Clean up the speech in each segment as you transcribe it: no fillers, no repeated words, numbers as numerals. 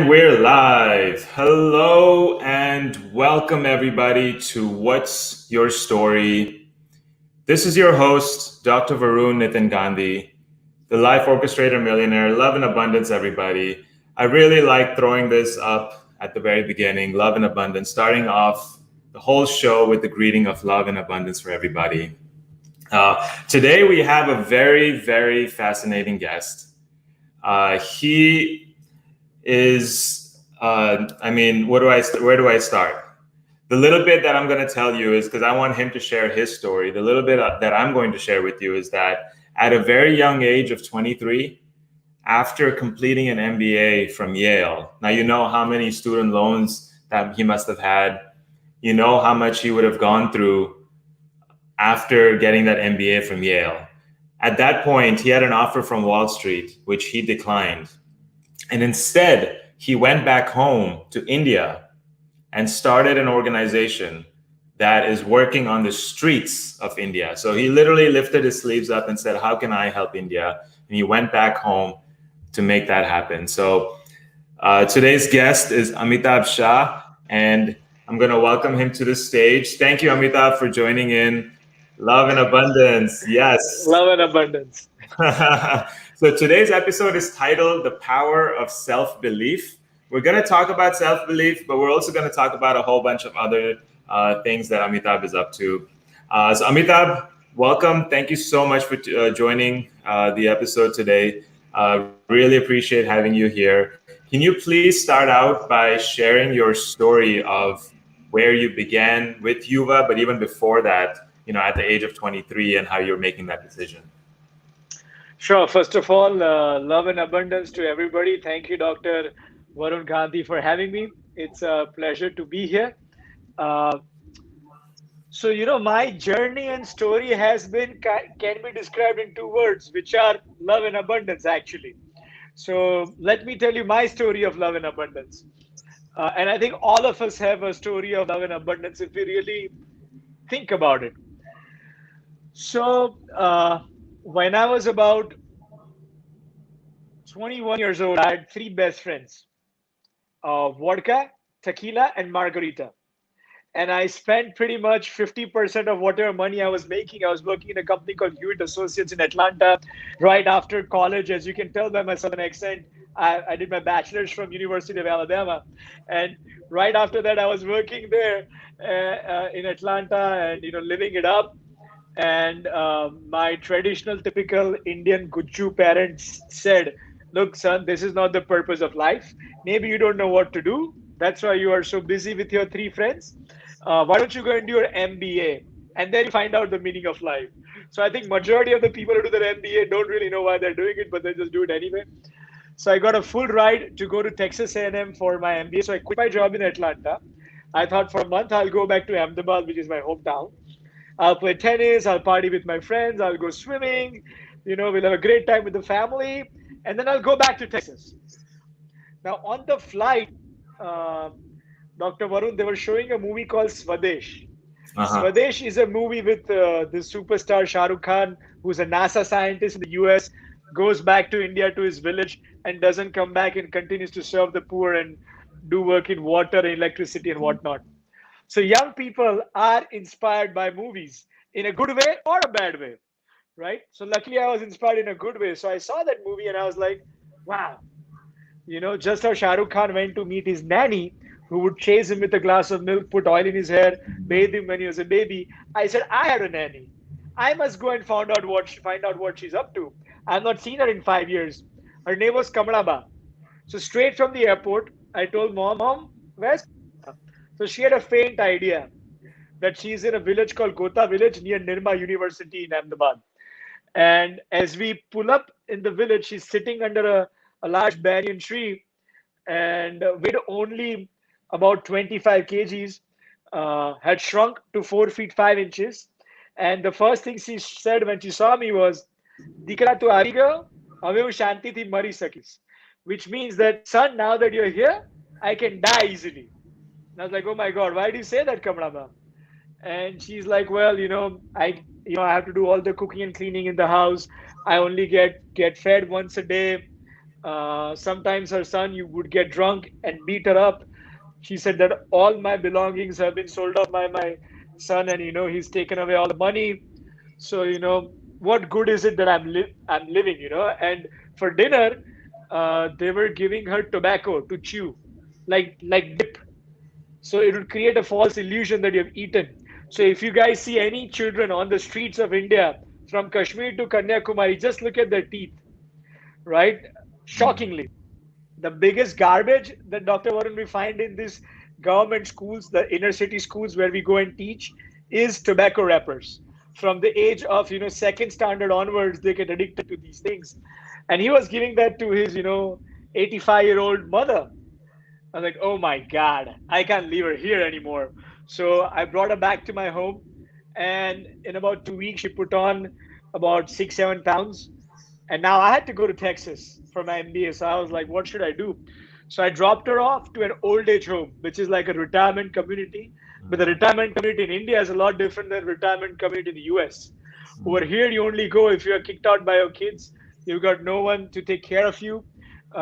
And we're live. Hello and welcome everybody to What's Your Story? This is your host, Dr. Varun Gandhi, the life orchestrator millionaire. Love and abundance, everybody. I really like throwing this up at the very beginning. Love and abundance, starting off the whole show with the greeting of love and abundance for everybody. Today we have a very, very fascinating guest. He is where do I start? The little bit that I'm going to tell you is because I want him to share his story. The little bit that I'm going to share with you is that at a very young age of 23, after completing an MBA from Yale, now you know how many student loans that he must have had. You know how much he would have gone through after getting that MBA from Yale. At that point, he had an offer from Wall Street, which he declined. And instead, he went back home to India and started an organization that is working on the streets of India. So he literally lifted his sleeves up and said, how can I help India? And he went back home to make that happen. So today's guest is Amitabh Shah, and I'm going to welcome him to the stage. Thank you, Amitabh, for joining in. Love and abundance. Yes. Love and abundance. So today's episode is titled The Power of Self-Belief. We're going to talk about self-belief, but we're also going to talk about a whole bunch of other things that Amitabh is up to. So Amitabh, welcome. Thank you so much for joining the episode today. Really appreciate having you here. Can you please start out by sharing your story of where you began with Yuva, but even before that, at the age of 23, and how you're making that decision? Sure. First of all, love and abundance to everybody. Thank you, Dr. Varun Gandhi, for having me. It's a pleasure to be here. My journey and story can be described in two words, which are love and abundance, actually. So let me tell you my story of love and abundance. And I think all of us have a story of love and abundance if we really think about it. So when I was about 21 years old, I had three best friends, vodka, tequila, and margarita. And I spent pretty much 50% of whatever money I was making. I was working in a company called Hewitt Associates in Atlanta right after college. As you can tell by my southern accent, I did my bachelor's from University of Alabama. And right after that, I was working there in Atlanta and, living it up. And my traditional, typical Indian Gujju parents said, look, son, this is not the purpose of life. Maybe you don't know what to do. That's why you are so busy with your three friends. Why don't you go and do your MBA? And then you find out the meaning of life. So I think majority of the people who do their MBA don't really know why they're doing it, but they just do it anyway. So I got a full ride to go to Texas A&M for my MBA. So I quit my job in Atlanta. I thought for a month, I'll go back to Ahmedabad, which is my hometown. I'll play tennis, I'll party with my friends, I'll go swimming, we'll have a great time with the family, and then I'll go back to Texas. Now, on the flight, Dr. Varun, they were showing a movie called Swadesh. Swadesh is a movie with the superstar Shah Rukh Khan, who's a NASA scientist in the US, goes back to India to his village and doesn't come back and continues to serve the poor and do work in water and electricity and whatnot. So young people are inspired by movies in a good way or a bad way, right? So luckily I was inspired in a good way. So I saw that movie and I was like, wow, just how Shah Rukh Khan went to meet his nanny, who would chase him with a glass of milk, put oil in his hair, bathe him when he was a baby. I said, I had a nanny. I must go and find out what she's up to. I've not seen her in 5 years. Her name was Kamalaba. So straight from the airport, I told Mom, where's Kamalaba? So she had a faint idea that she's in a village called Gota village near Nirma University in Ahmedabad. And as we pull up in the village, she's sitting under a large banyan tree and weighed only about 25 kgs, had shrunk to 4 feet 5 inches. And the first thing she said when she saw me was, Dikra tu aari gayo, ave shanti thi mari sakis. Which means that, son, now that you're here, I can die easily. And I was like, oh my God, why do you say that, Kamala? And she's like, well, I have to do all the cooking and cleaning in the house. I only get fed once a day. Sometimes her son you would get drunk and beat her up. She said that all my belongings have been sold off by my son, and he's taken away all the money. So what good is it that I'm living? And for dinner, they were giving her tobacco to chew, like dip. So it would create a false illusion that you've eaten. So if you guys see any children on the streets of India from Kashmir to Kanyakumari, just look at their teeth, right? Shockingly, the biggest garbage that Dr. Varun we find in these government schools, the inner city schools where we go and teach, is tobacco wrappers. From the age of second standard onwards, they get addicted to these things, and he was giving that to his 85-year-old mother. I was like, oh my God, I can't leave her here anymore. So I brought her back to my home. And in about 2 weeks, she put on about 6, 7 pounds. And now I had to go to Texas for my MBA. So I was like, what should I do? So I dropped her off to an old age home, which is like a retirement community. But the retirement community in India is a lot different than retirement community in the US. Over here, you only go if you are kicked out by your kids. You've got no one to take care of you.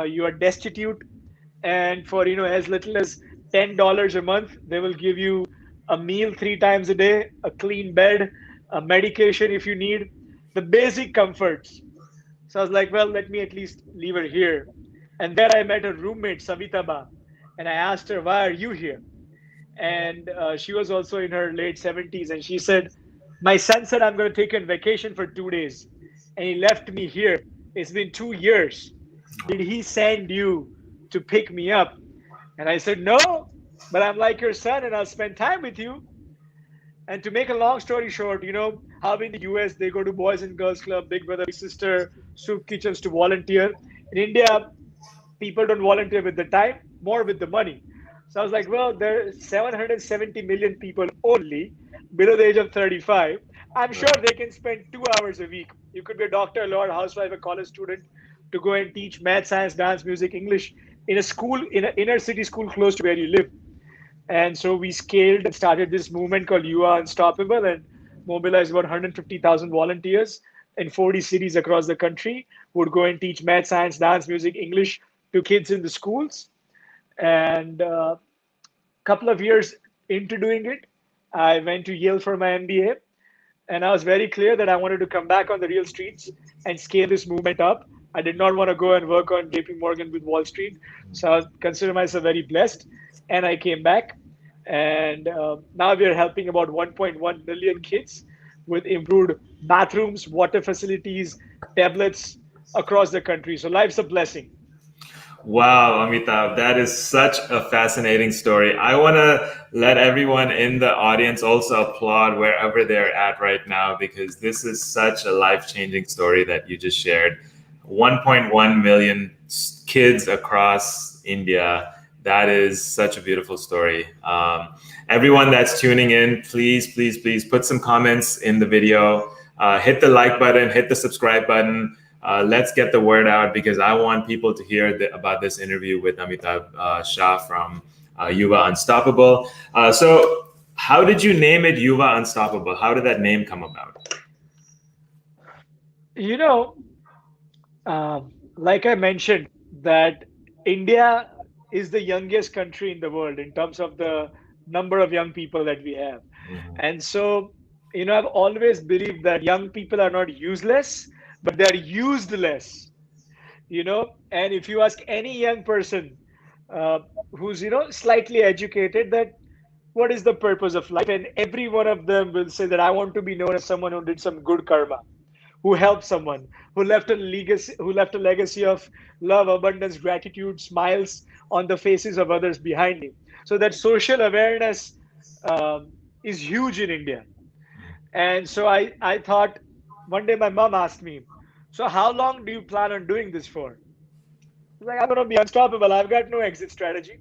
You are destitute, and for as little as $10 a month, they will give you a meal 3 times a day, a clean bed, a medication if you need, the basic comforts. So I was like, well, let me at least leave her here. And there I met her roommate Savitaba, and I asked her, why are you here? And she was also in her late 70s, and she said, my son said I'm going to take a vacation for 2 days, and he left me here. It's been 2 years. Did he send you to pick me up? And I said, no, but I'm like your son and I'll spend time with you. And to make a long story short, how in the US they go to Boys and Girls Club, Big Brother, Big Sister, soup kitchens to volunteer. In India, people don't volunteer with the time, more with the money. So I was like, well, there are 770 million people only below the age of 35. I'm sure they can spend 2 hours a week. You could be a doctor, a lawyer, housewife, a college student to go and teach math, science, dance, music, English in a school, in an inner city school close to where you live. And so we scaled and started this movement called Yuva Unstoppable and mobilized about 150,000 volunteers in 40 cities across the country who would go and teach math, science, dance, music, English to kids in the schools. And a couple of years into doing it, I went to Yale for my MBA. And I was very clear that I wanted to come back on the real streets and scale this movement up. I did not want to go and work on JP Morgan with Wall Street. So I consider myself very blessed. And I came back. And now we are helping about 1.1 million kids with improved bathrooms, water facilities, tablets across the country. So life's a blessing. Wow, Amitabh, that is such a fascinating story. I want to let everyone in the audience also applaud wherever they're at right now, because this is such a life-changing story that you just shared. 1.1 million kids across India. That is such a beautiful story. Everyone that's tuning in, please, please, please put some comments in the video. Hit the like button, hit the subscribe button. Let's get the word out, because I want people to hear about this interview with Amitabh Shah from Yuva Unstoppable. So how did you name it Yuva Unstoppable? How did that name come about? Like I mentioned, that India is the youngest country in the world in terms of the number of young people that we have. And so, I've always believed that young people are not useless, but they're used less. And if you ask any young person who's slightly educated, that what is the purpose of life, and every one of them will say that I want to be known as someone who did some good karma, who helped someone, who left a legacy of love, abundance, gratitude, smiles on the faces of others behind him. So that social awareness is huge in India. And so I thought, one day my mom asked me, so how long do you plan on doing this for? I was like, I'm going to be unstoppable. I've got no exit strategy.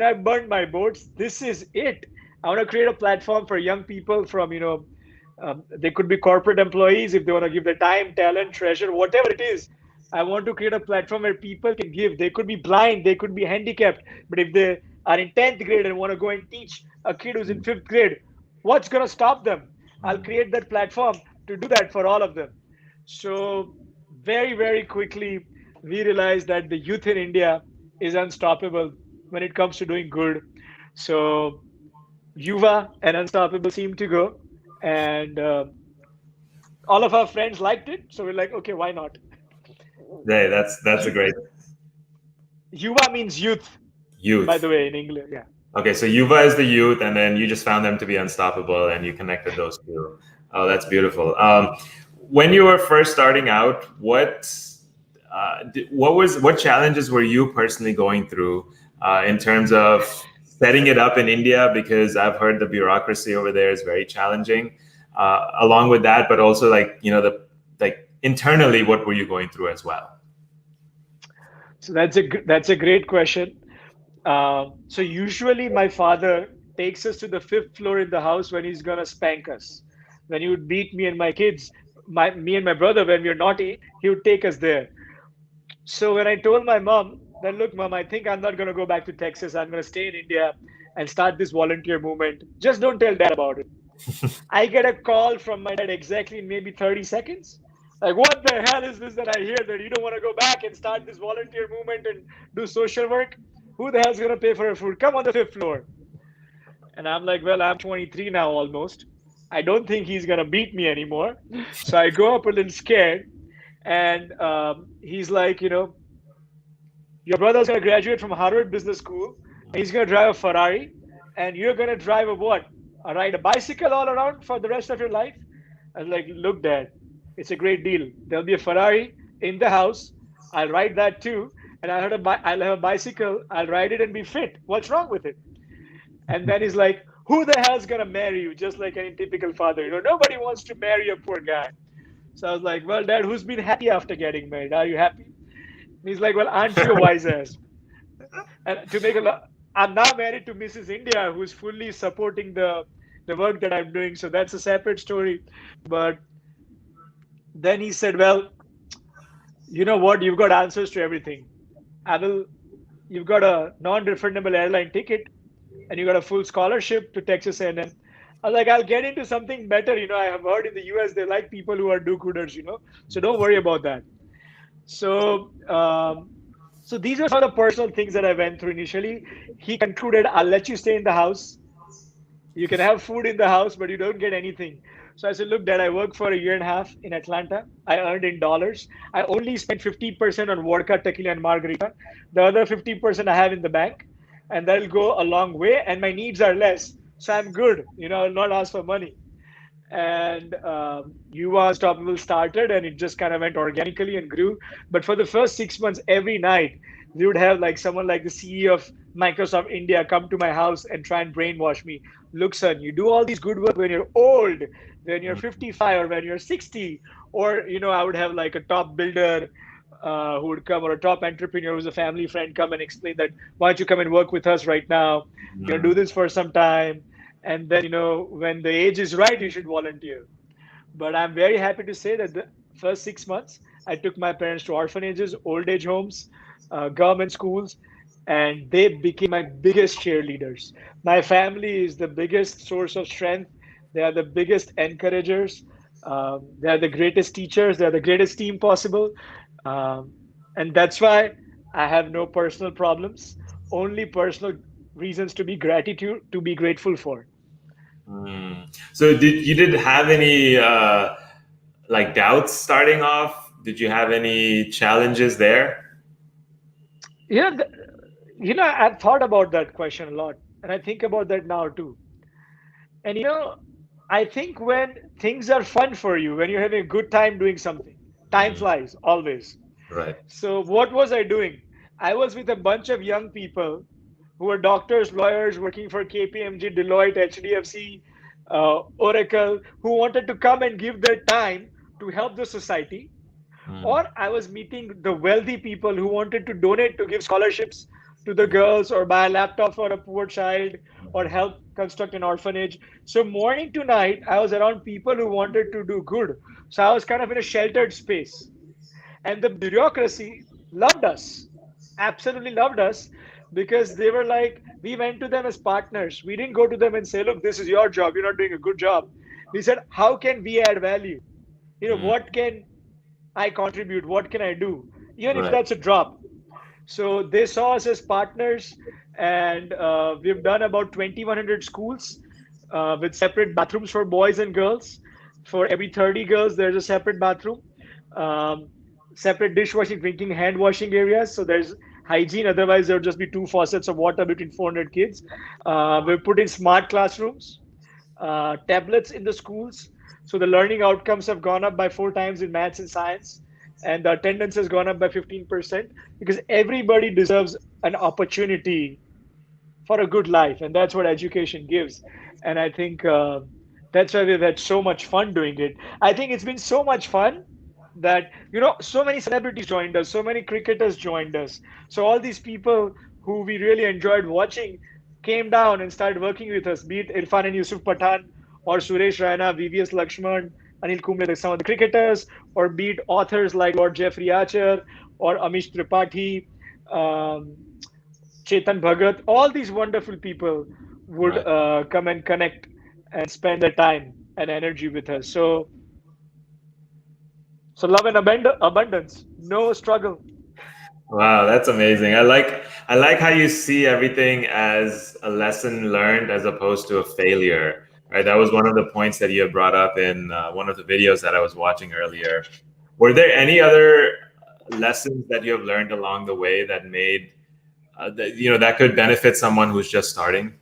I burned my boats. This is it. I want to create a platform for young people from, they could be corporate employees if they want to give their time, talent, treasure, whatever it is. I want to create a platform where people can give. They could be blind, they could be handicapped, but if they are in 10th grade and want to go and teach a kid who's in 5th grade, what's going to stop them? I'll create that platform to do that for all of them. So very, very quickly, we realized that the youth in India is unstoppable when it comes to doing good. So Yuva and Unstoppable seemed to go, and all of our friends liked it. So we're like, okay, why not? Hey, that's a You, great Yuva means youth, by youth. the way, in English. Yeah. Okay, so Yuva is the youth, and then you just found them to be unstoppable, and you connected those two. Oh, that's beautiful. When you were first starting out, what challenges were you personally going through in terms of setting it up in India? Because I've heard the bureaucracy over there is very challenging. Along with that, but also like internally, what were you going through as well? So that's a great question. So usually my father takes us to the fifth floor in the house when he's gonna spank us. When he would beat me and my kids, me and my brother when we are naughty, he would take us there. So when I told my mom that, look, mom, I think I'm not gonna go back to Texas. I'm gonna stay in India and start this volunteer movement. Just don't tell dad about it. I get a call from my dad exactly in maybe 30 seconds. Like, what the hell is this that I hear that you don't want to go back and start this volunteer movement and do social work? Who the hell's going to pay for your food? Come on the fifth floor. And I'm like, well, I'm 23 now almost. I don't think he's going to beat me anymore. So I go up a little scared. And he's like, your brother's going to graduate from Harvard Business School. And he's going to drive a Ferrari. And you're going to drive a what? Ride a bicycle all around for the rest of your life? I was like, look, dad, it's a great deal. There'll be a Ferrari in the house. I'll ride that too. And I'll have a bicycle. I'll ride it and be fit. What's wrong with it? And then he's like, who the hell's going to marry you? Just like any typical father. Nobody wants to marry a poor guy. So I was like, well, dad, who's been happy after getting married? Are you happy? And he's like, well, aren't you a wise ass? And to make I'm now married to Mrs. India, who's fully supporting the work that I'm doing. So that's a separate story. But then he said, well, you know what? You've got answers to everything. You've got a non-refundable airline ticket and you got a full scholarship to Texas A&M. I was like, I'll get into something better. I have heard in the US, they like people who are do-gooders. So don't worry about that. So these are some of the personal things that I went through initially. He concluded, I'll let you stay in the house. You can have food in the house, but you don't get anything. So I said, look, dad, I worked for a year and a half in Atlanta. I earned in dollars. I only spent 50% on vodka, tequila, and margarita. The other 50% I have in the bank, and that'll go a long way. And my needs are less. So I'm good. I'll not ask for money. And Yuva Unstoppable started, and it just kind of went organically and grew. But for the first 6 months, every night, we would have like someone like the CEO of Microsoft India come to my house and try and brainwash me. Look, son, you do all these good work when you're old, when you're 55 or when you're 60. Or, I would have like a top builder who would come, or a top entrepreneur who's a family friend come and explain that, why don't you come and work with us right now? Do this for some time. And then, when the age is right, you should volunteer. But I'm very happy to say that the first 6 months, I took my parents to orphanages, old age homes, government schools, and they became my biggest cheerleaders. My family is the biggest source of strength. They are the biggest encouragers. They are the greatest teachers. They are the greatest team possible. And that's why I have no personal problems, only personal reasons to be grateful for. So did have any like doubts starting off? Did you have any challenges there? Yeah, I've thought about that question a lot, and I think about that now too. And I think when things are fun for you, when you're having a good time doing something, time flies always. Right. So what was I doing? I was with a bunch of young people who were doctors, lawyers working for KPMG, Deloitte, HDFC, Oracle, who wanted to come and give their time to help the society. Or I was meeting the wealthy people who wanted to donate to give scholarships to the girls, or buy a laptop for a poor child, or help construct an orphanage. So morning to night, I was around people who wanted to do good. So I was kind of in a sheltered space. And the bureaucracy loved us, absolutely loved us, because they were like, we went to them as partners. We didn't go to them and say, look, this is your job. You're not doing a good job. We said, how can we add value? What can I contribute? What can I do? even if Right. that's a drop. So they saw us as partners, and we've done about 2,100 schools with separate bathrooms for boys and girls. For every 30 girls, there's a separate bathroom, um, separate dishwashing, drinking, hand washing areas. So there's hygiene. Otherwise, there would just be two faucets of water between 400 kids. We've put in smart classrooms, tablets in the schools. So the learning outcomes have gone up by 4 times in maths and science, and the attendance has gone up by 15% because everybody deserves an opportunity for a good life, and that's what education gives. And I think that's why we've had so much fun doing it. I think it's been so much fun that so many celebrities joined us, so many cricketers joined us. So all these people who we really enjoyed watching came down and started working with us, be it Irfan and Yusuf Pathan or Suresh Raina, VVS Lakshman, Anil Kumble, some of the cricketers, or be it authors like Lord Jeffrey Archer or Amish Tripathi, um, Chetan Bhagat, all these wonderful people would Right. come and connect and spend their time and energy with us. So love and abundance, no struggle. Wow, that's amazing. I like how you see everything as a lesson learned as opposed to a failure. Right. That was one of the points that you had brought up in one of the videos that I was watching earlier. Were there any other lessons that you have learned along the way that made that could benefit someone who's just starting?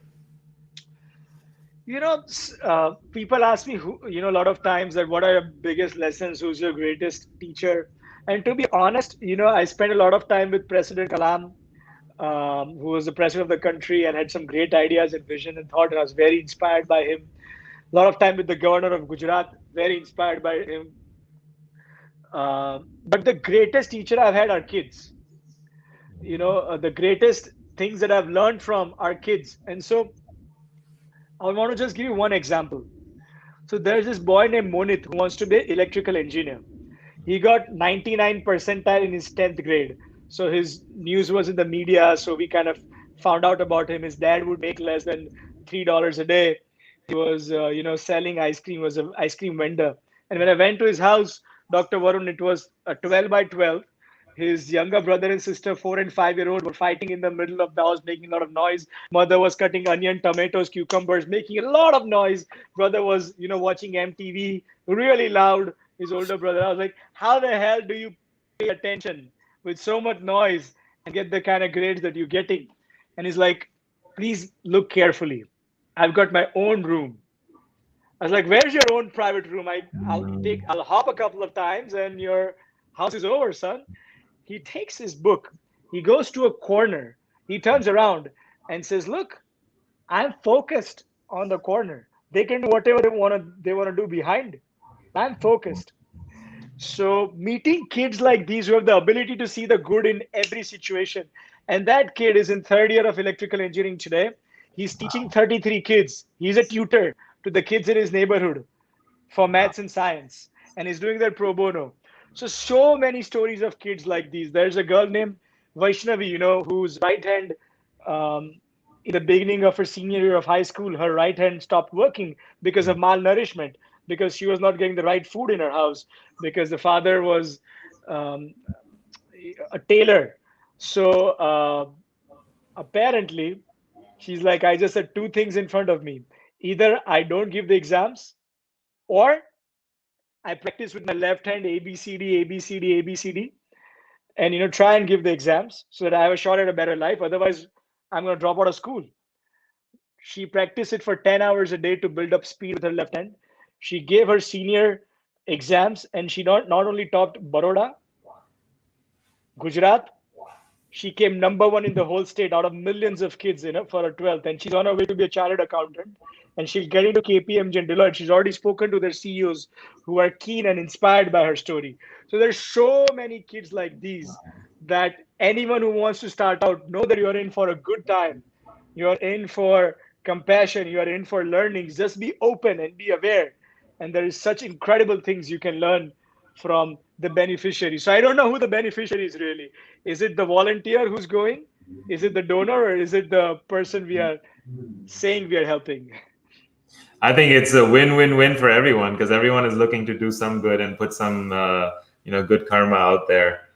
People ask me, a lot of times that what are your biggest lessons? Who's your greatest teacher? And to be honest, I spent a lot of time with President Kalam, who was the president of the country and had some great ideas and vision and thought, and I was very inspired by him. A lot of time with the governor of Gujarat, very inspired by him. But the greatest teacher I've had are kids. The greatest things that I've learned from are kids. And so I want to just give you one example. So there's this boy named Monit who wants to be an electrical engineer. He got 99 percentile in his 10th grade. So his news was in the media. So we kind of found out about him. His dad would make less than $3 a day. He was, selling ice cream, was an ice cream vendor. And when I went to his house, Dr. Varun, it was a 12 by 12. His younger brother and sister, 4 and 5 year old, were fighting in the middle of the house, making a lot of noise. Mother was cutting onion, tomatoes, cucumbers, making a lot of noise. Brother was, watching MTV really loud. His older brother. I was like, how the hell do you pay attention with so much noise and get the kind of grades that you're getting? And he's like, please look carefully. I've got my own room. I was like, where's your own private room? I'll hop a couple of times and your house is over, son. He takes his book, he goes to a corner, he turns around and says, look, I'm focused on the corner. They can do whatever they want to do behind. I'm focused. So meeting kids like these who have the ability to see the good in every situation. And that kid is in third year of electrical engineering today. He's teaching 33 kids. He's a tutor to the kids in his neighborhood for maths and science. And he's doing that pro bono. So many stories of kids like these. There's a girl named Vaishnavi, whose right hand, um, in the beginning of her senior year of high school, her right hand stopped working because of malnourishment, because she was not getting the right food in her house, because the father was um, a tailor. So apparently, she's like, I just had two things in front of me. Either I don't give the exams, or I practice with my left hand ABCD, ABCD, ABCD, and try and give the exams so that I have a shot at a better life. Otherwise, I'm going to drop out of school. She practiced it for 10 hours a day to build up speed with her left hand. She gave her senior exams, and she not only topped Baroda, Gujarat, she came number one in the whole state out of millions of kids, for her 12th. And she's on her way to be a chartered accountant. And she'll get into KPMG and Deloitte. She's already spoken to their CEOs who are keen and inspired by her story. So there's so many kids like these that anyone who wants to start out, know that you're in for a good time. You're in for compassion. You're in for learnings. Just be open and be aware. And there is such incredible things you can learn from the beneficiary. So I don't know who the beneficiary is really. Is it the volunteer who's going? Is it the donor, or is it the person we are saying we are helping? I think it's a win-win-win for everyone because everyone is looking to do some good and put some good karma out there.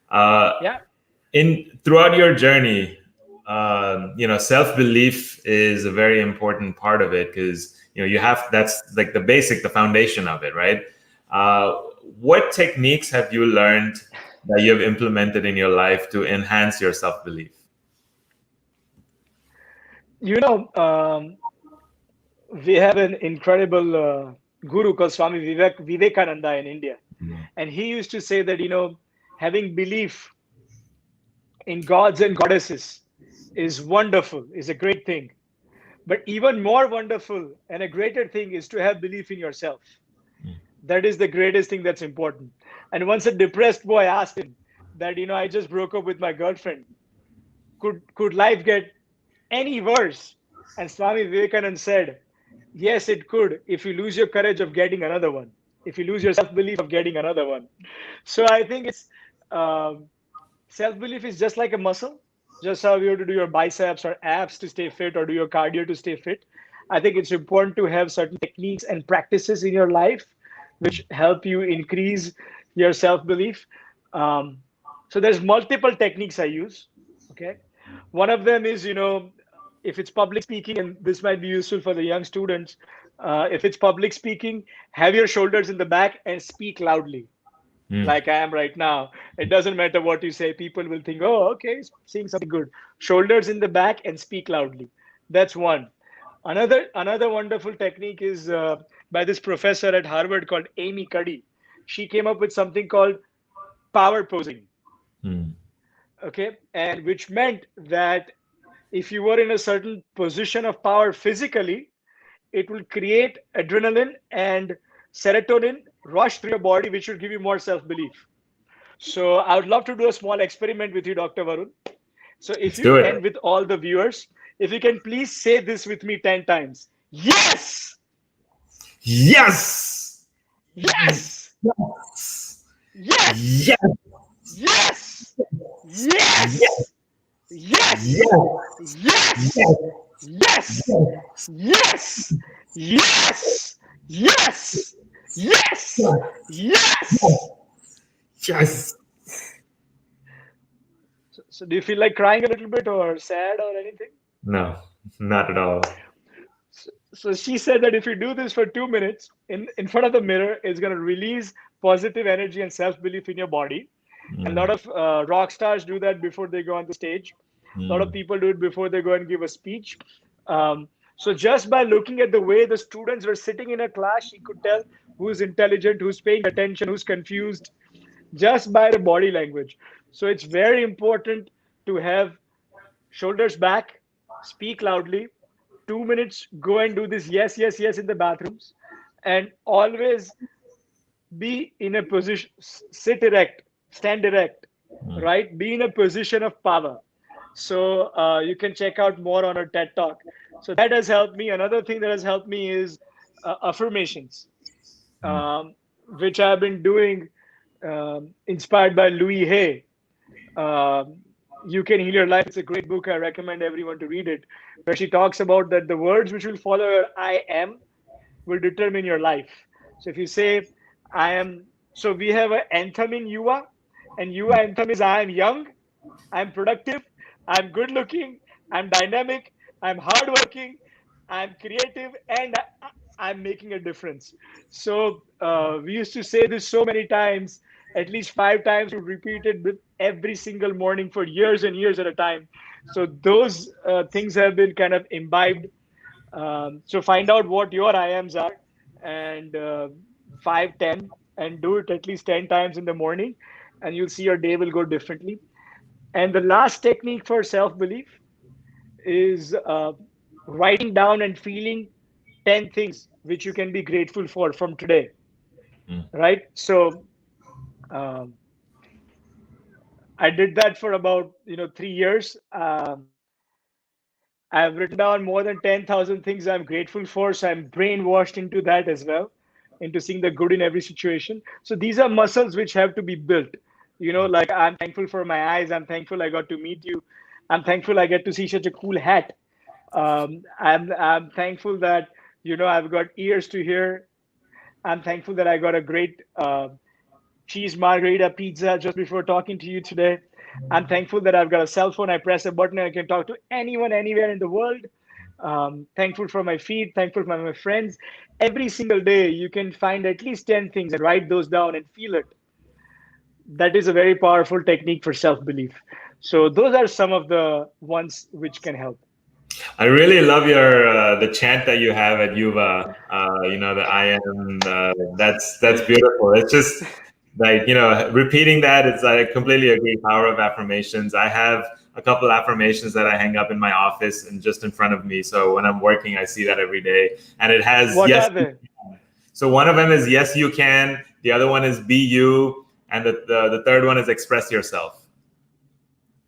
Uh, Yeah. in throughout your journey, self belief is a very important part of it because you have that's like the basic, the foundation of it, right? Uh, what techniques have you learned that you have implemented in your life to enhance your self belief? You know, we have an incredible guru called Swami Vivekananda in India. And he used to say that, having belief in gods and goddesses is wonderful, is a great thing. But even more wonderful and a greater thing is to have belief in yourself. That is the greatest thing that's important. And once a depressed boy asked him that, I just broke up with my girlfriend. Could life get any worse? And Swami Vivekananda said, yes, it could if you lose your courage of getting another one, if you lose your self belief of getting another one. So I think it's self belief is just like a muscle, just how you have to do your biceps or abs to stay fit or do your cardio to stay fit. I think it's important to have certain techniques and practices in your life which help you increase your self belief. Um, so there's multiple techniques I use. Okay, one of them is if it's public speaking, and this might be useful for the young students. If it's public speaking, have your shoulders in the back and speak loudly Mm. like I am right now. It doesn't matter what you say. People will think, oh, okay, he's saying something good. Shoulders in the back and speak loudly. That's one. Another wonderful technique is by this professor at Harvard called Amy Cuddy. She came up with something called power posing. Mm. Okay, and which meant that if you were in a certain position of power physically, it will create adrenaline and serotonin rush through your body, which will give you more self belief. So I would love to do a small experiment with you, Dr. Varun. So if Let's you, do it. and with all the viewers, if you can please say this with me 10 times. Yes! Yes. Yes! Yes! Yes. Yes! Yes. Yes! Yes! Yes. Yes! Yes. Yes! Yes! Yes! Yes! Yes! Yes! Yes. So do you feel like crying a little bit or sad or anything? No, not at all. So she said that if you do this for 2 minutes in front of the mirror, it's going to release positive energy and self belief in your body. And a Mm. lot of rock stars do that before they go on the stage. A lot of Mm. people do it before they go and give a speech. So just by looking at the way the students were sitting in a class, she could tell who's intelligent, who's paying attention, who's confused, just by the body language. So it's very important to have shoulders back, speak loudly. 2 minutes, go and do this yes, yes, yes in the bathrooms, and always be in a position, sit erect, stand erect, Mm. right? Be in a position of power. So you can check out more on our TED Talk. So that has helped me. Another thing that has helped me is affirmations, Mm. um, which I've been doing, inspired by Louis Hay. Um, you Can Heal Your Life. It's a great book. I recommend everyone to read it, where she talks about that the words which will follow your I am will determine your life. So if you say, I am, so we have an anthem in Yuva, and Yuva anthem is I am young, I'm productive, I'm good looking, I'm dynamic, I'm hardworking, I'm creative, and I'm making a difference. So we used to say this so many times, at least 5 times, to repeat it with every single morning for years and years at a time. So those things have been kind of imbibed. So find out what your I ams are, and 5, 10, and do it at least 10 times in the morning, and you'll see your day will go differently. And the last technique for self belief is writing down and feeling 10 things which you can be grateful for from today, Mm. right? So um, I did that for about 3 years. I've written down more than 10,000 things I'm grateful for. So I'm brainwashed into that as well, into seeing the good in every situation. So these are muscles which have to be built. Like I'm thankful for my eyes. I'm thankful I got to meet you. I'm thankful I get to see such a cool hat. I'm thankful that, I've got ears to hear. I'm thankful that I got a great cheese margarita pizza just before talking to you today. I'm thankful that I've got a cell phone. I press a button and I can talk to anyone, anywhere in the world. Thankful for my feet, thankful for my friends. Every single day, you can find at least 10 things and write those down and feel it. That is a very powerful technique for self belief. So, those are some of the ones which can help. I really love your the chant that you have at Yuva. The I am. That's beautiful. It's just like repeating that. It's I completely agree. Power of affirmations. I have a couple affirmations that I hang up in my office and just in front of me. So when I'm working, I see that every day, and it has What yes. are they? So one of them is yes you can. The other one is be you, and the third one is express yourself.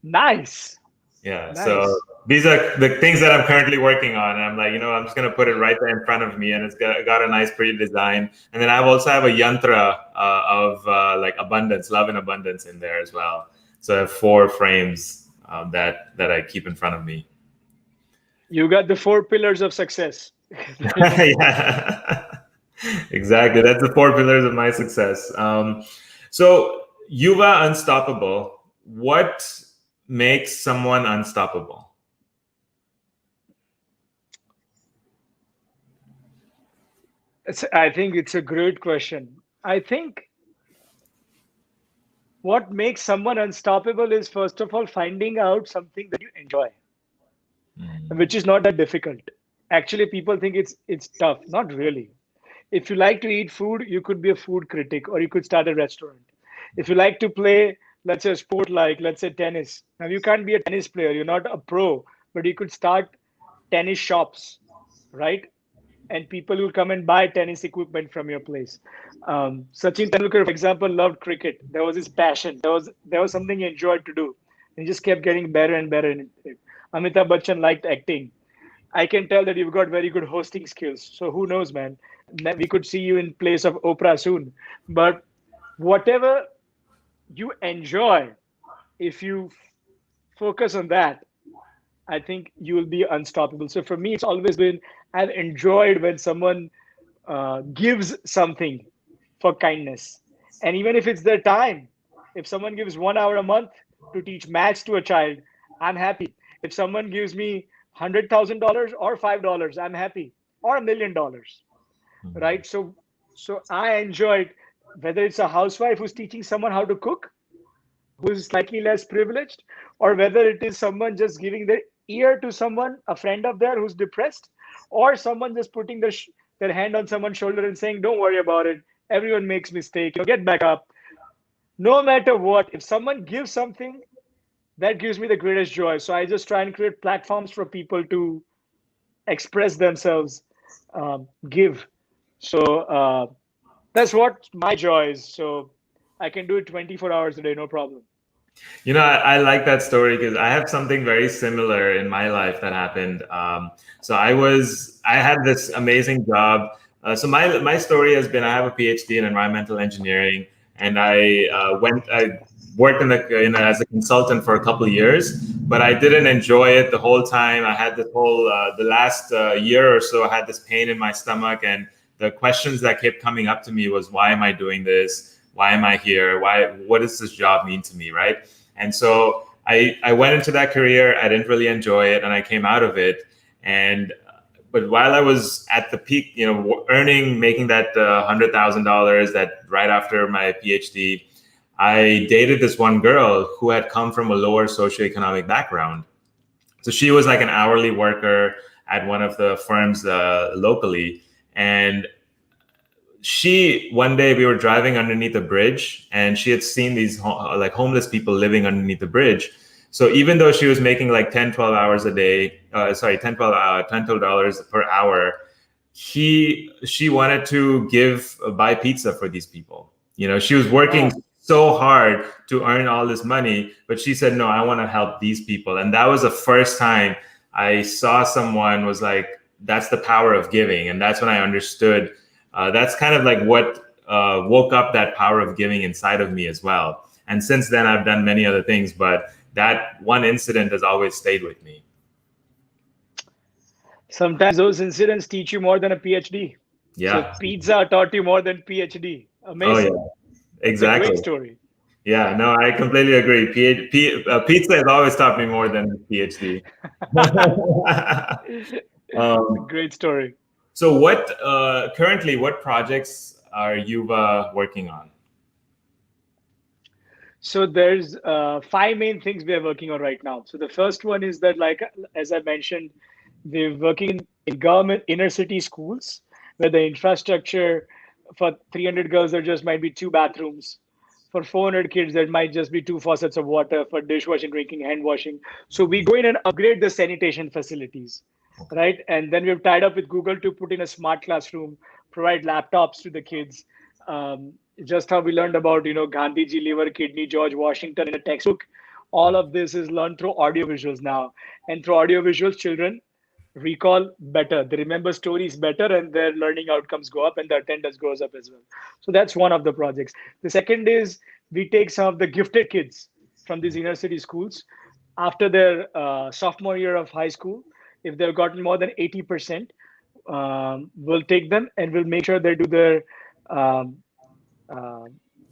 Nice. Yeah. So Nice. these are the things that I'm currently working on. And I'm like, I'm just gonna put it right there in front of me, and it's got a nice, pretty design. And then I also have a yantra of like abundance, love and abundance in there as well. So I have 4 frames that I keep in front of me. You got the 4 pillars of success. Yeah, exactly. That's the 4 pillars of my success. So Yuva Unstoppable. What makes someone unstoppable? I think it's a great question. I think what makes someone unstoppable is, first of all, finding out something that you enjoy, which is not that difficult. Actually, people think it's tough. Not really. If you like to eat food, you could be a food critic or you could start a restaurant. If you like to play, let's say, a sport like, let's say, tennis. Now, you can't be a tennis player, you're not a pro, but you could start tennis shops, right? And people will come and buy tennis equipment from your place. Sachin Tendulkar, for example, loved cricket. There was his passion. There was something he enjoyed to do. And he just kept getting better and better in it. Amitabh Bachchan liked acting. I can tell that you've got very good hosting skills. So who knows, man? We could see you in place of Oprah soon. But whatever you enjoy, if you focus on that, I think you will be unstoppable. So for me, it's always been, I've enjoyed when someone gives something for kindness. And even if it's their time, if someone gives 1 hour a month to teach maths to a child, I'm happy. If someone gives me $100,000 or $5, I'm happy, or $1 million, right? So I enjoyed, whether it's a housewife who's teaching someone how to cook, who's slightly less privileged, or whether it is someone just giving their ear to someone, a friend of theirs who's depressed, or someone just putting their hand on someone's shoulder and saying, "Don't worry about it. Everyone makes mistake. Get back up." No matter what, if someone gives something, that gives me the greatest joy. So I just try and create platforms for people to express themselves, give. So that's what my joy is. So I can do it 24 hours a day, no problem. I like that story because I have something very similar in my life that happened. So I had this amazing job. So my story has been I have a PhD in environmental engineering, and I worked as a consultant for a couple of years, but I didn't enjoy it the whole time. I had this whole the last year or so, I had this pain in my stomach, and the questions that kept coming up to me was, why am I doing this? Why am I here? What does this job mean to me? Right. And so I went into that career. I didn't really enjoy it, and I came out of it. But while I was at the peak, making that $100,000 that right after my PhD, I dated this one girl who had come from a lower socioeconomic background. So she was like an hourly worker at one of the firms locally, and one day we were driving underneath a bridge, and she had seen these like homeless people living underneath the bridge. So even though she was making like 10 12 hours a day, $10 per hour, she wanted to buy pizza for these people. She was working so hard to earn all this money, but she said, no, I want to help these people. And that was the first time I saw someone was like, that's the power of giving. And that's when I understood. That's kind of like what woke up that power of giving inside of me as well. And since then, I've done many other things, but that one incident has always stayed with me. Sometimes those incidents teach you more than a PhD. Yeah. So pizza taught you more than PhD. Oh Amazing. yeah. It's a great Exactly. story. Yeah, no, I completely agree. Pizza has always taught me more than PhD. um, Great story. so, currently, what projects are Yuva working on? So there's five main things we are working on right now. So the first one is that, like as I mentioned, we're working in government inner city schools where the infrastructure for 300 girls there just might be two bathrooms. For 400 kids, there might just be two faucets of water for dishwashing, drinking, hand washing. So we go in and upgrade the sanitation facilities, right? And then we've tied up with Google to put in a smart classroom, provide laptops to the kids. Just how we learned about, Gandhiji, liver, kidney, George Washington in a textbook. All of this is learned through audio visuals now. And through audio visuals, children recall better. They remember stories better and their learning outcomes go up and the attendance goes up as well. So that's one of the projects. The second is we take some of the gifted kids from these inner city schools after their sophomore year of high school. If they've gotten more than 80%, we'll take them and we'll make sure they do their um, uh,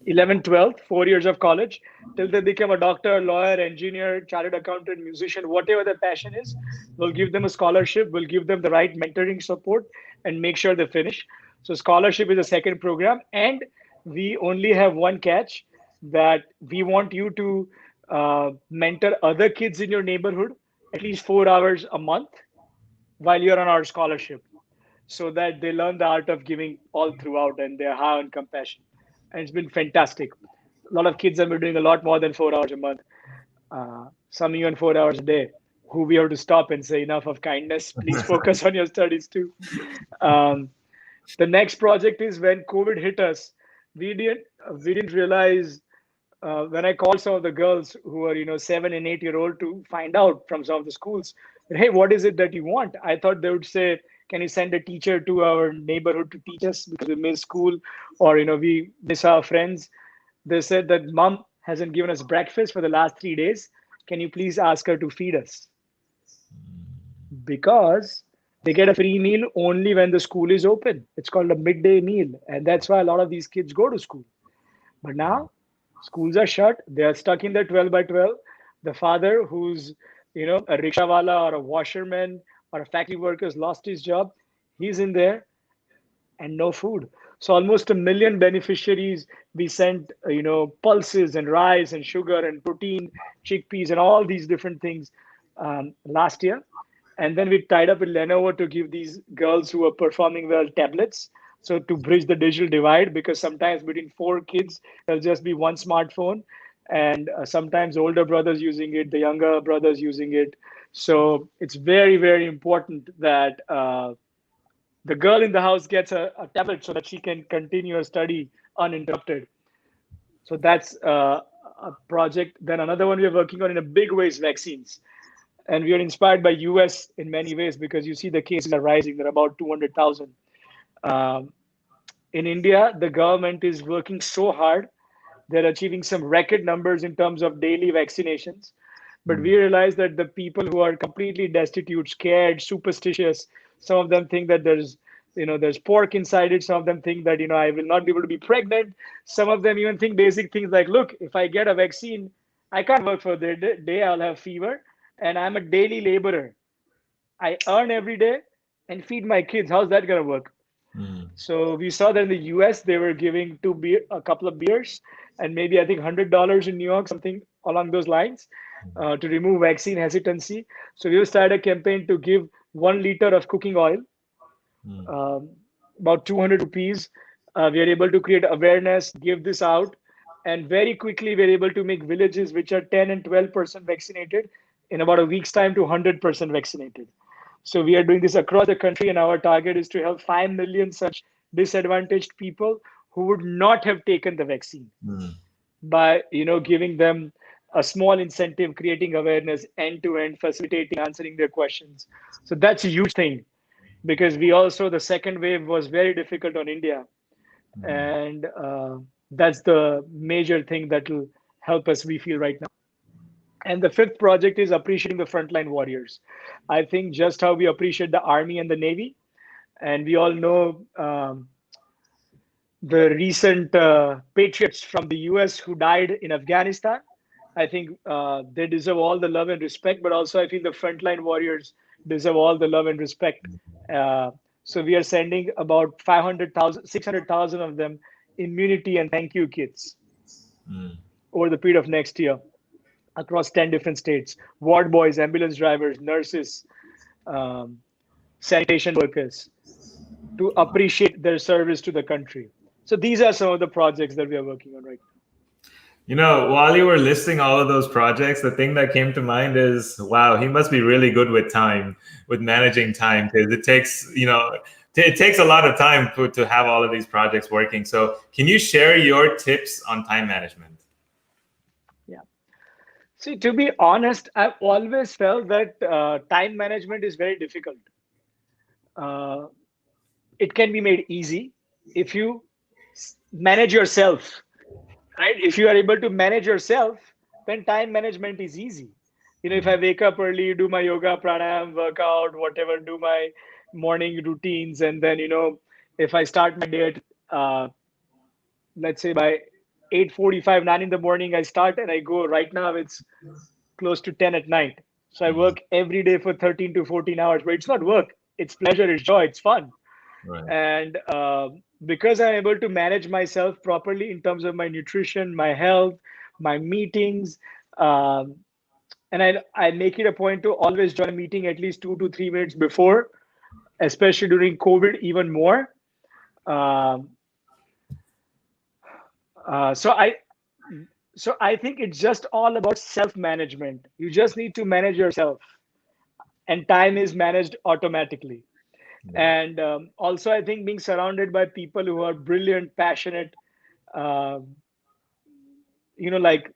11, 12, 4 years of college till they become a doctor, lawyer, engineer, chartered accountant, musician, whatever their passion is. We'll give them a scholarship, we'll give them the right mentoring support and make sure they finish. So, scholarship is a second program. And we only have one catch that we want you to mentor other kids in your neighborhood at least 4 hours a month while you're on our scholarship so that they learn the art of giving all throughout and they're high on compassion. And it's been fantastic. A lot of kids have been doing a lot more than 4 hours a month, some even 4 hours a day, who we have to stop and say, enough of kindness. Please focus on your studies too. Um, the next project is when COVID hit us, we didn't realize when I called some of the girls who are 7 and 8 year old to find out from some of the schools, hey, what is it that you want? I thought they would say, can you send a teacher to our neighborhood to teach us because we miss school, or we miss our friends. They said that mom hasn't given us breakfast for the last 3 days. Can you please ask her to feed us? Because they get a free meal only when the school is open. It's called a midday meal, and that's why a lot of these kids go to school. But now schools are shut. They are stuck in their 12 by 12. The father, who's a rickshawala or a washerman or a factory worker, has lost his job. He's in there and no food. So almost 1 million beneficiaries. We sent pulses and rice and sugar and protein, chickpeas and all these different things last year. And then we tied up with Lenovo to give these girls who are performing well tablets. So to bridge the digital divide, because sometimes between four kids, there'll just be one smartphone, and sometimes older brothers using it, the younger brothers using it. So it's very, very important that the girl in the house gets a tablet so that she can continue her study uninterrupted. So that's a project. Then another one we are working on in a big way is vaccines. And we are inspired by US in many ways because you see the cases are rising. They're about 200,000. Um, in India, the government is working so hard. They're achieving some record numbers in terms of daily vaccinations. But we realize that the people who are completely destitute, scared, superstitious, some of them think that there's pork inside it. Some of them think that, I will not be able to be pregnant. Some of them even think basic things like, look, if I get a vaccine, I can't work for the day. I'll have fever. And I'm a daily laborer. I earn every day and feed my kids. How's that going to work? So we saw that in the US, they were giving a couple of beers and maybe I think $100 in New York, something along those lines, to remove vaccine hesitancy. So we started a campaign to give 1 liter of cooking oil, um, about 200 rupees. We are able to create awareness, give this out, and very quickly we're able to make villages which are 10 and 12% vaccinated in about a week's time to 100% vaccinated. So we are doing this across the country, and our target is to help 5 million such disadvantaged people who would not have taken the vaccine by giving them a small incentive, creating awareness, end to end, facilitating, answering their questions. So that's a huge thing because we also the second wave was very difficult on India, and that's the major thing that will help us. We feel right now. And the fifth project is appreciating the frontline warriors. I think just how we appreciate the Army and the Navy, and we all know the recent patriots from the US who died in Afghanistan. I think they deserve all the love and respect, but also I feel the frontline warriors deserve all the love and respect. Uh, so we are sending about 500,000, 600,000 of them immunity and thank you kits Mm. over the period of next year across 10 different states. Ward boys, ambulance drivers, nurses, um, sanitation workers, to appreciate their service to the country. So these are some of the projects that we are working on right While you were listing all of those projects, the thing that came to mind is, wow, he must be really good with time, with managing time, because it takes a lot of time to have all of these projects working. So, can you share your tips on time management? now. Yeah. See, to be honest, I've always felt that time management is very difficult. Uh, it can be made easy if you manage yourself, right? If you are able to manage yourself, then time management is easy. If I wake up early, do my yoga, pranayam, workout, whatever, do my morning routines, and then if I start my day at let's say by 8:45, 9 in the morning, I start and I go. Right now, it's close to 10 at night. So I work every day for 13 to 14 hours, but it's not work. It's pleasure, it's joy, it's fun. Right. And because I'm able to manage myself properly in terms of my nutrition, my health, my meetings, um, and I make it a point to always join a meeting at least 2 to 3 minutes before, especially during COVID, even more. Um, so I think it's just all about self-management. You just need to manage yourself, and time is managed automatically. And also, I think being surrounded by people who are brilliant, passionate, um, like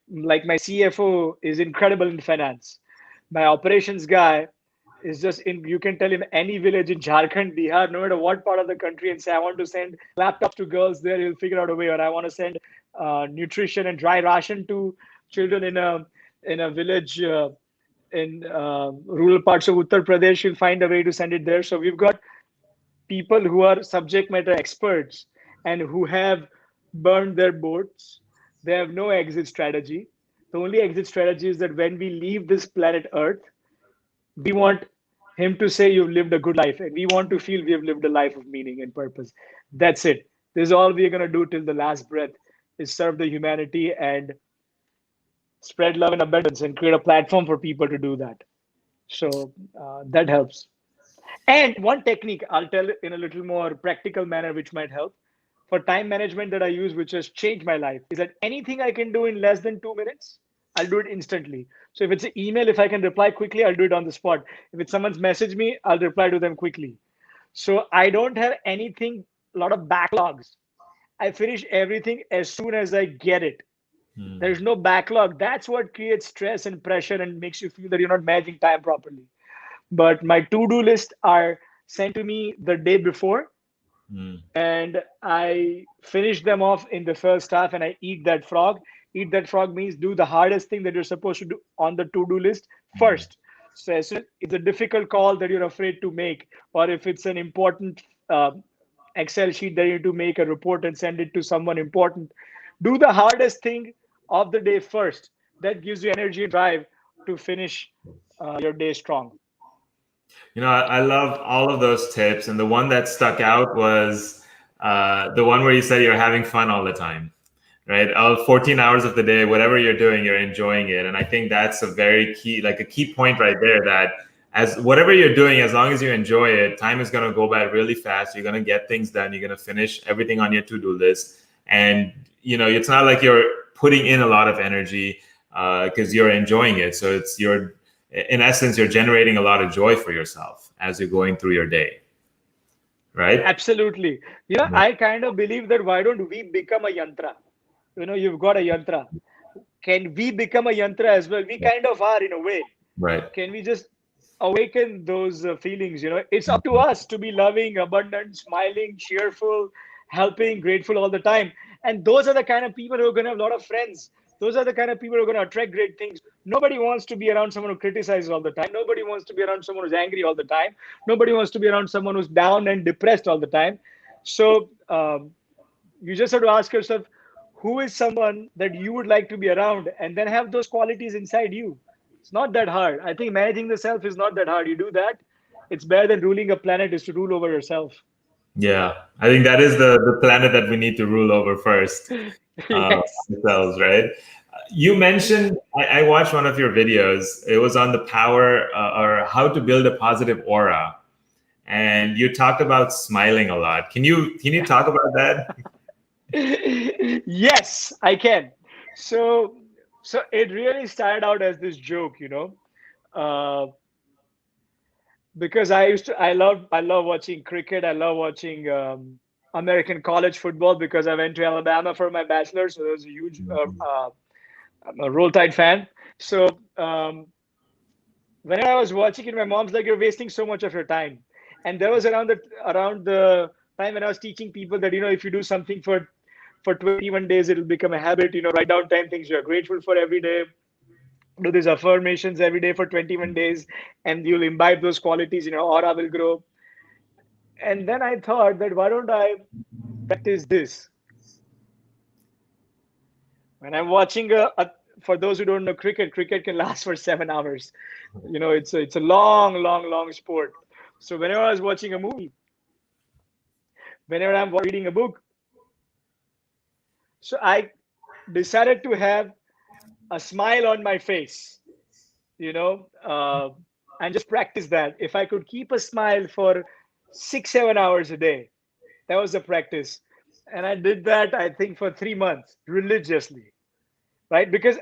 my CFO is incredible in finance. My operations guy is just in. You can tell him any village in Jharkhand, Bihar, no matter what part of the country, and say I want to send laptops to girls there. He'll figure out a way. Or I want to send nutrition and dry ration to children in a village in rural parts of Uttar Pradesh. He'll find a way to send it there. So we've got people who are subject matter experts and who have burned their boats. They have no exit strategy. The only exit strategy is that when we leave this planet Earth, we want him to say you've lived a good life, and we want to feel we have lived a life of meaning and purpose. That's it. This is all we're going to do till the last breath, is serve the humanity and spread love and abundance and create a platform for people to do that. So that helps. And one technique I'll tell in a little more practical manner, which might help for time management that I use, which has changed my life, is that anything I can do in less than 2 minutes, I'll do it instantly. So if it's an email, if I can reply quickly, I'll do it on the spot. If it's someone's message me, I'll reply to them quickly. So I don't have anything, a lot of backlogs. I finish everything as soon as I get it. There's no backlog. That's what creates stress and pressure and makes you feel that you're not managing time properly. But my to-do list are sent to me the day before, and I finish them off in the first half, and I eat that frog. Eat that frog means do the hardest thing that you're supposed to do on the to-do list first. So as soon it's a difficult call that you're afraid to make, or if it's an important Excel sheet that you need to make a report and send it to someone important, do the hardest thing of the day first. That gives you energy and drive to finish your day strong. I love all of those tips, and the one that stuck out was the one where you said you're having fun all the time, right? All 14 hours of the day, whatever you're doing, you're enjoying it, and I think that's a very key, like a key point right there. That as whatever you're doing, as long as you enjoy it, time is going to go by really fast. You're going to get things done. You're going to finish everything on your to-do list, and it's not like you're putting in a lot of energy because you're enjoying it. So in essence, you're generating a lot of joy for yourself as you're going through your day, right? Absolutely. I kind of believe that why don't we become a yantra? You've got a yantra. Can we become a yantra as well? We kind of are in a way. Right. Can we just awaken those feelings? It's up to us to be loving, abundant, smiling, cheerful, helping, grateful all the time. And those are the kind of people who are going to have a lot of friends. Those are the kind of people who are going to attract great things. Nobody wants to be around someone who criticizes all the time. Nobody wants to be around someone who's angry all the time. Nobody wants to be around someone who's down and depressed all the time. So You just have to ask yourself, who is someone that you would like to be around, and then have those qualities inside you. It's not that hard. I think managing the self is not that hard. You do that, it's better than ruling a planet is to rule over yourself. Yeah, I think that is the planet that we need to rule over first, Yes. ourselves, right? You mentioned, I watched one of your videos. It was on the power or how to build a positive aura, and you talked about smiling a lot. Can you talk about that? Yes, I can. So, so it really started out as this joke, uh, because I love watching cricket. I love watching American college football because I went to Alabama for my bachelor's, so there was a huge I'm a Roll Tide fan. So whenever I was watching it, my mom's like, "You're wasting so much of your time." And there was around the time when I was teaching people that if you do something for 21 days, it'll become a habit. Write down 10 things you're grateful for every day. Do these affirmations every day for 21 days, and you'll imbibe those qualities. Aura will grow. And then I thought that why don't I practice this when I'm watching for those who don't know cricket can last for 7 hours. It's a long, long, long sport. So whenever I was watching a movie, whenever I'm reading a book, so I decided to have a smile on my face, you know, uh, and just practice that. If I could keep a smile for 6, 7 hours a day, that was the practice. And I did that, I think, for 3 months religiously, right? Because,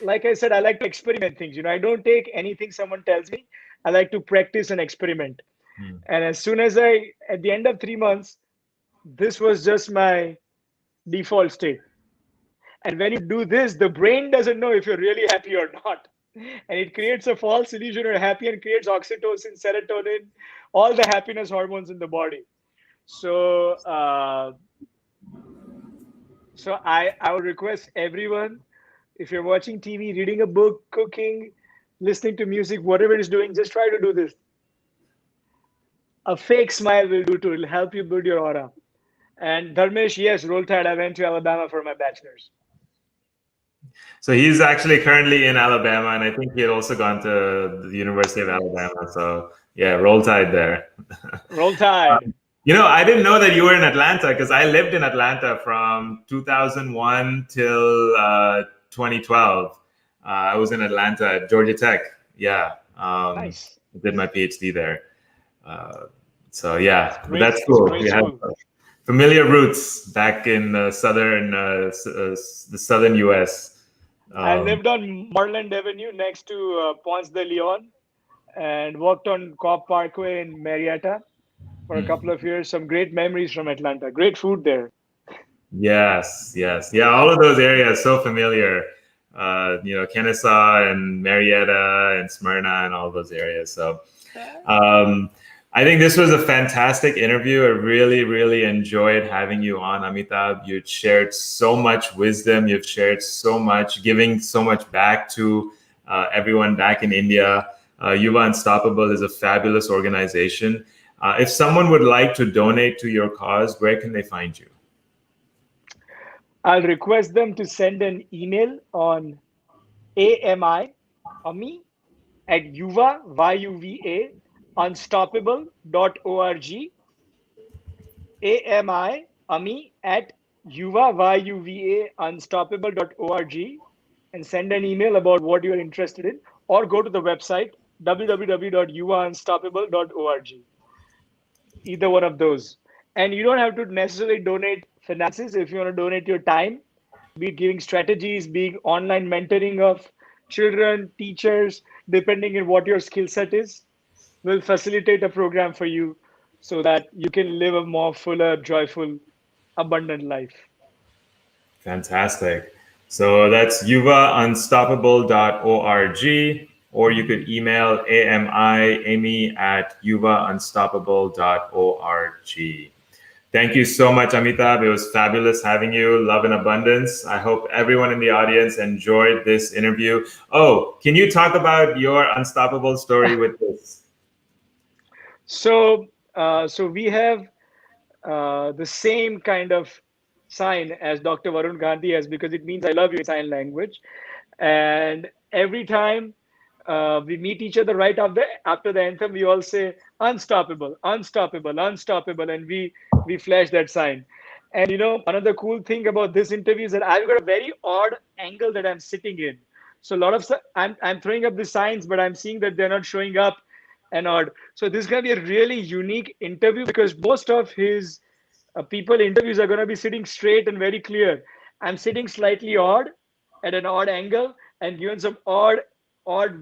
like I said, I like to experiment things. I don't take anything someone tells me. I like to practice and experiment. Hmm. And as soon as at the end of 3 months, this was just my default state. And when you do this, the brain doesn't know if you're really happy or not. And it creates a false illusion you're happy and creates oxytocin, serotonin, all the happiness hormones in the body. So, I would request everyone, if you're watching TV, reading a book, cooking, listening to music, whatever it is doing, just try to do this. A fake smile will do too. It'll help you build your aura. And Dharmesh, yes, roll tide. I went to Alabama for my bachelor's. So he's actually currently in Alabama, and I think he had also gone to the University of Alabama. So yeah, roll tide there. Roll tide. I didn't know that you were in Atlanta because I lived in Atlanta from 2001 till 2012. I was in Atlanta at Georgia Tech. Yeah, Nice. I did my PhD there. Uh, so yeah, It's but great. that's It's a cool. great We have school. familiar roots back in the southern U.S. I Um, lived on Marland Avenue next to Ponce de Leon and worked on Cobb Parkway in Marietta for a couple of years. Some great memories from Atlanta. Great food there. Yes, yes, yeah. All of those areas so familiar. Kennesaw and Marietta and Smyrna and all those areas. So, um, I think this was a fantastic interview. I really, really enjoyed having you on, Amitabh. You shared so much wisdom. You've shared so much, giving so much back to everyone back in India. Yuva Unstoppable is a fabulous organization. If someone would like to donate to your cause, where can they find you? I'll request them to send an email on AMI at Yuva Unstoppable.org. AMI at Yuva Unstoppable.org, and send an email about what you're interested in, or go to the website www.yuvaunstoppable.org. Either one of those. And you don't have to necessarily donate finances. If you want to donate your time, be it giving strategies, being online mentoring of children, teachers, depending on what your skill set is, will facilitate a program for you so that you can live a more fuller, joyful, abundant life. Fantastic. So that's yuvaunstoppable.org, or you could email Amy at yuvaunstoppable.org. Thank you so much, Amitabh. It was fabulous having you. Love and abundance. I hope everyone in the audience enjoyed this interview. Oh, can you talk about your unstoppable story with this? So we have the same kind of sign as Dr. Varun Gandhi has, because it means I love you in sign language. And every time we meet each other right after the anthem, we all say unstoppable, unstoppable, unstoppable, and we flash that sign. And another cool thing about this interview is that I've got a very odd angle that I'm sitting in. So a lot of I'm throwing up the signs, but I'm seeing that they're not showing up and odd. So this is gonna be a really unique interview because most of his people interviews are gonna be sitting straight and very clear. I'm sitting slightly odd at an odd angle and given some odd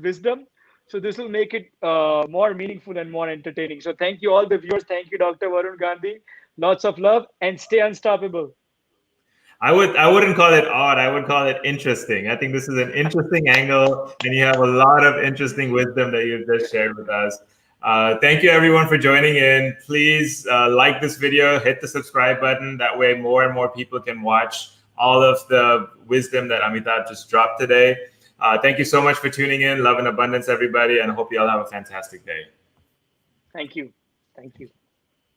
wisdom. So this will make it more meaningful and more entertaining. So thank you all the viewers. Thank you, Dr. Varun Gandhi. Lots of love and stay unstoppable. I wouldn't call it odd. I would call it interesting. I think this is an interesting angle, and you have a lot of interesting wisdom that you've just shared with us. Thank you everyone for joining in. Please like this video, hit the subscribe button. That way more and more people can watch all of the wisdom that Amitabh just dropped today. Thank you so much for tuning in. Love and abundance, everybody, and I hope you all have a fantastic day. Thank you. Thank you.